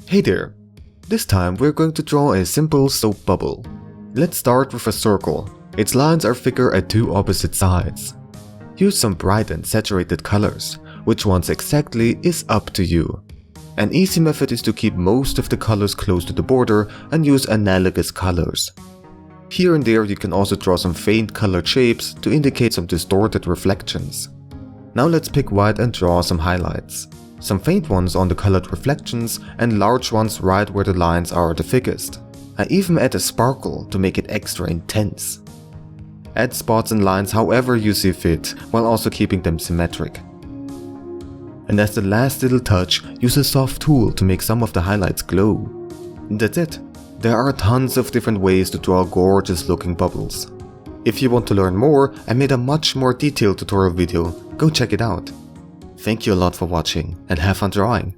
Hey there! This time we're going to draw a simple soap bubble. Let's start with a circle. Its lines are thicker at two opposite sides. Use some bright and saturated colors. Which ones exactly is up to you. An easy method is to keep most of the colors close to the border and use analogous colors. Here and there you can also draw some faint colored shapes to indicate some distorted reflections. Now let's pick white and draw some highlights. Some faint ones on the colored reflections and large ones right where the lines are the thickest. I even add a sparkle to make it extra intense. Add spots and lines however you see fit, while also keeping them symmetric. And as the last little touch, use a soft tool to make some of the highlights glow. That's it. There are tons of different ways to draw gorgeous looking bubbles. If you want to learn more, I made a much more detailed tutorial video, go check it out. Thank you a lot for watching and have fun drawing.